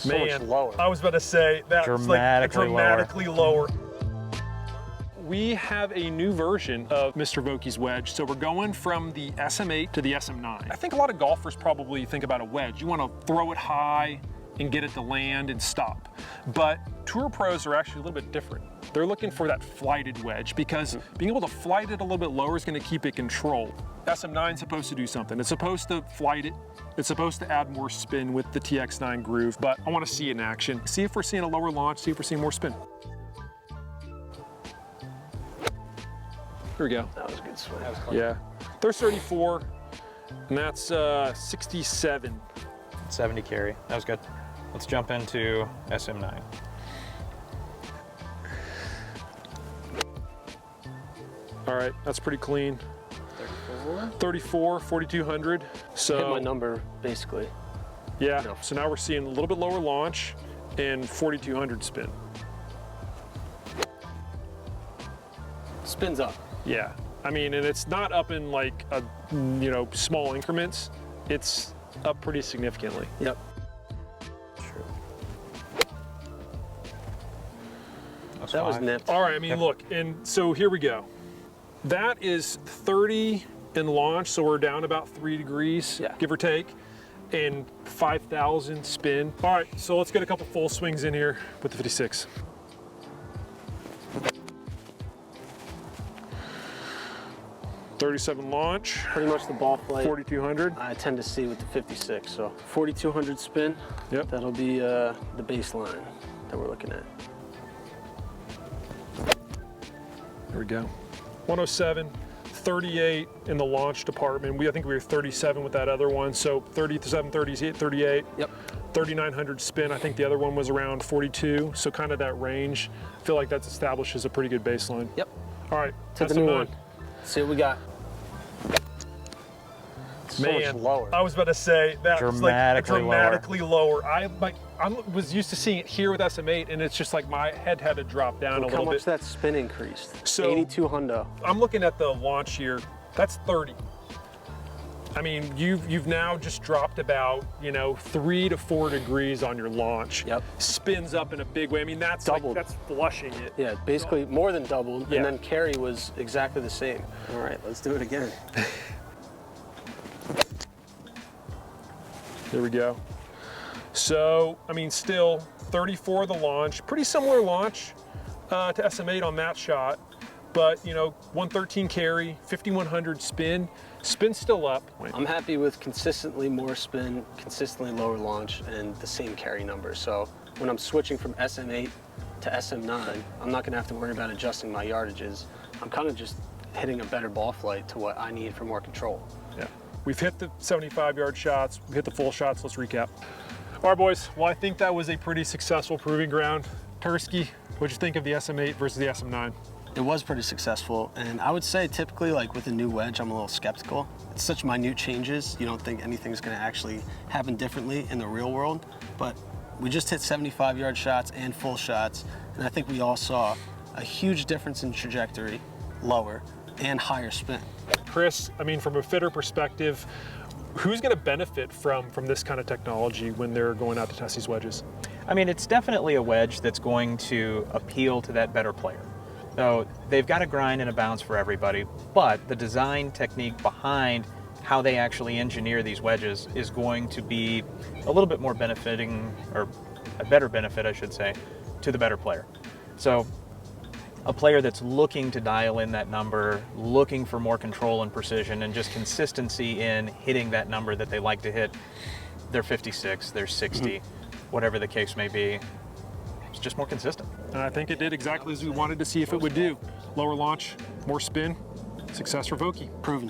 so much lower. I was about to say that's dramatically lower. We have a new version of Mr. Vokey's wedge. So we're going from the SM8 to the SM9. I think a lot of golfers probably think about a wedge. You want to throw it high and get it to land and stop. But tour pros are actually a little bit different. They're looking for that flighted wedge because being able to flight it a little bit lower is going to keep it controlled. SM9 is supposed to do something. It's supposed to flight it. It's supposed to add more spin with the TX9 groove, but I want to see it in action. See if we're seeing a lower launch, see if we're seeing more spin. Here we go. That was a good swing. Yeah. There's 34, and that's 67. 70 carry. That was good. Let's jump into SM9. All right, that's pretty clean. 34, 4200. So hit my number, basically. Yeah, No. So now we're seeing a little bit lower launch and 4200 spin. Spins up. Yeah, I mean, and it's not up in like a, small increments. It's up pretty significantly. Yep. True. That was nipped. All right, I mean, look, and so here we go. That is 30 in launch, so we're down about 3 degrees, give or take, and 5,000 spin. All right, so let's get a couple full swings in here with the 56. .37 launch. Pretty much the ball flight. 4200. I tend to see with the 56, so 4200 spin. Yep. That'll be the baseline that we're looking at. There we go. 107, 38 in the launch department. I think we were 37 with that other one, so 37, 38, 38. Yep. 3,900 spin. I think the other one was around 42, so kind of that range. I feel like that establishes a pretty good baseline. Yep. All right, To the new one. See what we got. So much lower. I was about to say that dramatically lower. I was used to seeing it here with SM8, and it's just like my head had to drop down a little bit. How much that spin increased? So 82 hundo. I'm looking at the launch here. That's 30. I mean, you've now just dropped about 3 to 4 degrees on your launch. Yep. Spins up in a big way. I mean, that's doubled. That's flushing it. Yeah, basically more than doubled, Yeah. and then carry was exactly the same. All right, let's do it again. There we go. So, I mean, still 34 the launch, pretty similar launch to SM8 on that shot, but 113 carry, 5100 spin. Spin's still up. I'm happy with consistently more spin, consistently lower launch, and the same carry number. So when I'm switching from SM8 to SM9, I'm not gonna have to worry about adjusting my yardages. I'm kind of just hitting a better ball flight to what I need for more control. Yeah. We've hit the 75-yard shots, we've hit the full shots. Let's recap. All right, boys. Well, I think that was a pretty successful proving ground. Tursky, what'd you think of the SM8 versus the SM9? It was pretty successful, and I would say typically, like with a new wedge, I'm a little skeptical. It's such minute changes, you don't think anything's gonna actually happen differently in the real world, but we just hit 75-yard shots and full shots, and I think we all saw a huge difference in trajectory, lower, and higher spin. Chris, I mean, from a fitter perspective, who's going to benefit from this kind of technology when they're going out to test these wedges? I mean, it's definitely a wedge that's going to appeal to that better player. So they've got a grind and a bounce for everybody, but the design technique behind how they actually engineer these wedges is going to be a little bit more benefiting, or a better benefit, I should say, to the better player. So a player that's looking to dial in that number, looking for more control and precision and just consistency in hitting that number that they like to hit, their 56, their 60, whatever the case may be, it's just more consistent. And I think it did exactly as we wanted to see if it would do. Lower launch, more spin, success for Vokey. Proven.